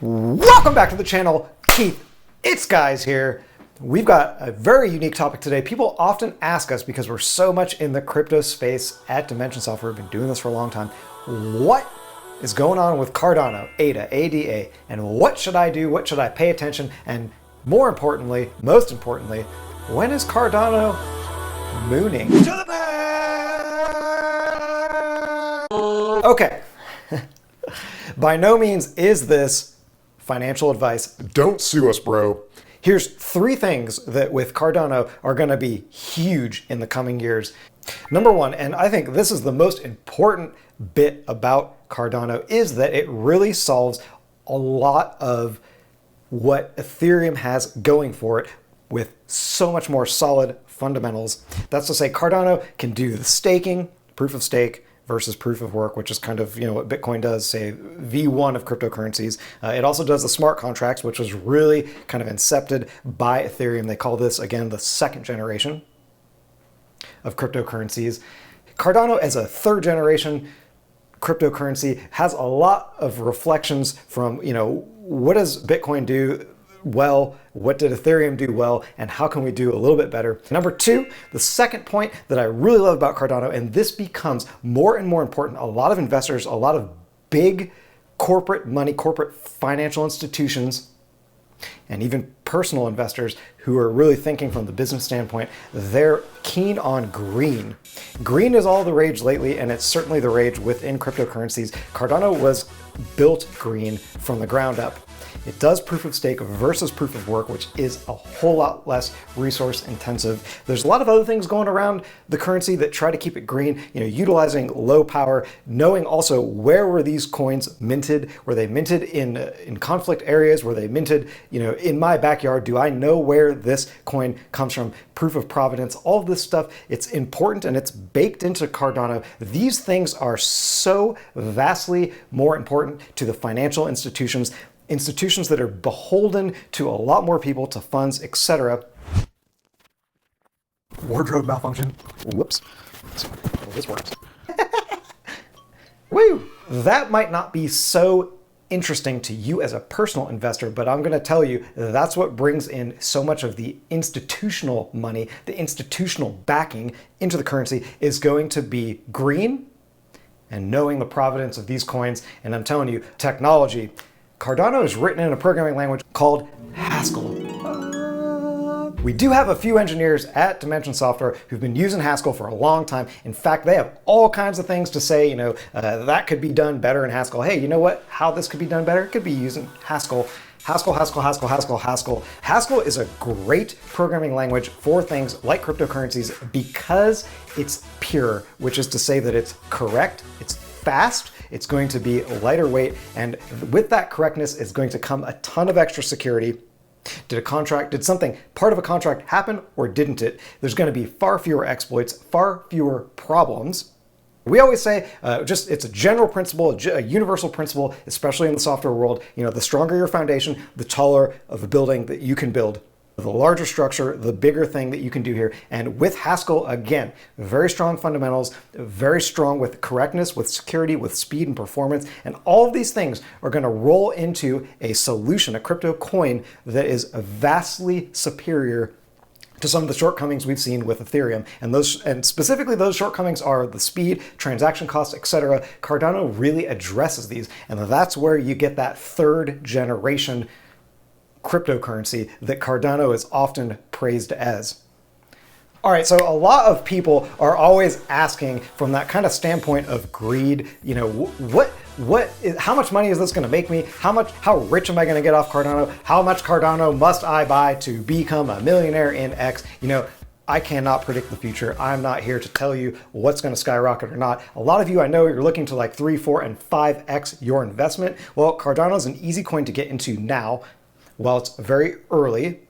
Welcome back to the channel. Keith, it's Guys here. We've got a very unique topic today. People often ask us, because we're so much in the crypto space at Dimension Software, we've been doing this for a long time, what is going on with Cardano, ADA, ADA, and what should I do? What should I pay attention? And more importantly, most importantly, when is Cardano mooning? To the back! Okay. By no means is this financial advice. Don't sue us, bro. Here's three things that with Cardano are going to be huge in the coming years. Number one, and I think this is the most important bit about Cardano, is that it really solves a lot of what Ethereum has going for it with so much more solid fundamentals. That's to say, Cardano can do the staking, proof of stake, versus proof of work, which is kind of, what Bitcoin does, say V1 of cryptocurrencies. It also does the smart contracts, which was really kind of incepted by Ethereum. They call this, again, the second generation of cryptocurrencies. Cardano, as a third generation cryptocurrency, has a lot of reflections from, what does Bitcoin do well, what did Ethereum do well, and how can we do a little bit better? Number two, the second point that I really love about Cardano, and this becomes more and more important, a lot of investors, a lot of big corporate money, corporate financial institutions, and even personal investors who are really thinking from the business standpoint, they're keen on green. Green is all the rage lately, and it's certainly the rage within cryptocurrencies. Cardano was built green from the ground up. It does proof of stake versus proof of work, which is a whole lot less resource intensive. There's a lot of other things going around the currency that try to keep it green, utilizing low power, knowing also where were these coins minted? Were they minted in conflict areas? Were they minted, in my backyard? Do I know where this coin comes from? Proof of provenance, all of this stuff, it's important and it's baked into Cardano. These things are so vastly more important to the financial institutions that are beholden to a lot more people, to funds, etc. Wardrobe malfunction. Whoops. Well, this works. Woo! That might not be so interesting to you as a personal investor, but I'm going to tell you that's what brings in so much of the institutional money, the institutional backing into the currency is going to be green and knowing the provenance of these coins. And I'm telling you, technology. Cardano is written in a programming language called Haskell. We do have a few engineers at Dimension Software who've been using Haskell for a long time. In fact, they have all kinds of things to say, that could be done better in Haskell. Hey, you know what? How this could be done better? It could be using Haskell. Haskell is a great programming language for things like cryptocurrencies because it's pure, which is to say that it's correct, it's fast, it's going to be lighter weight, and with that correctness is going to come a ton of extra security. Did something, part of a contract happen or didn't it? There's going to be far fewer exploits, far fewer problems. We always say, it's a general principle, a universal principle, especially in the software world. The stronger your foundation, the taller of a building that you can build. The larger structure, the bigger thing that you can do here. And with Haskell, again, very strong fundamentals, very strong with correctness, with security, with speed and performance. And all of these things are going to roll into a solution, a crypto coin that is vastly superior to some of the shortcomings we've seen with Ethereum. And specifically those shortcomings are the speed, transaction costs, etc. Cardano really addresses these. And that's where you get that third generation cryptocurrency that Cardano is often praised as. All right, so a lot of people are always asking from that kind of standpoint of greed, how much money is this going to make me? How rich am I going to get off Cardano? How much Cardano must I buy to become a millionaire in X? I cannot predict the future. I'm not here to tell you what's going to skyrocket or not. A lot of you, I know you're looking to like 3, 4, and 5x your investment. Well, Cardano is an easy coin to get into now while it's very early,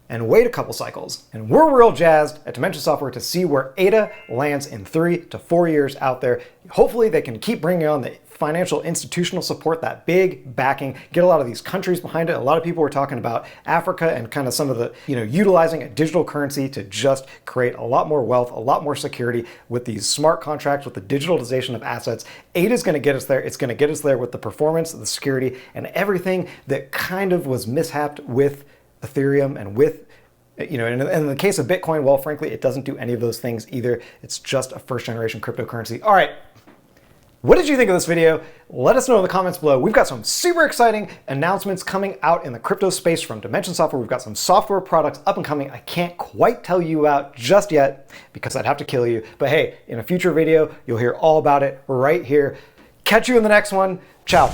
and wait a couple cycles. And we're real jazzed at Dimension Software to see where ADA lands in 3 to 4 years out there. Hopefully they can keep bringing on the financial institutional support, that big backing, get a lot of these countries behind it. A lot of people were talking about Africa and kind of some of the, utilizing a digital currency to just create a lot more wealth, a lot more security with these smart contracts, with the digitalization of assets. ADA is going to get us there. It's going to get us there with the performance, the security, and everything that kind of was mishapped with Ethereum and with, in the case of Bitcoin, well, frankly, it doesn't do any of those things either. It's just a first generation cryptocurrency. All right. What did you think of this video? Let us know in the comments below. We've got some super exciting announcements coming out in the crypto space from Dimension Software. We've got some software products up and coming I can't quite tell you about just yet because I'd have to kill you. But hey, in a future video, you'll hear all about it right here. Catch you in the next one. Ciao.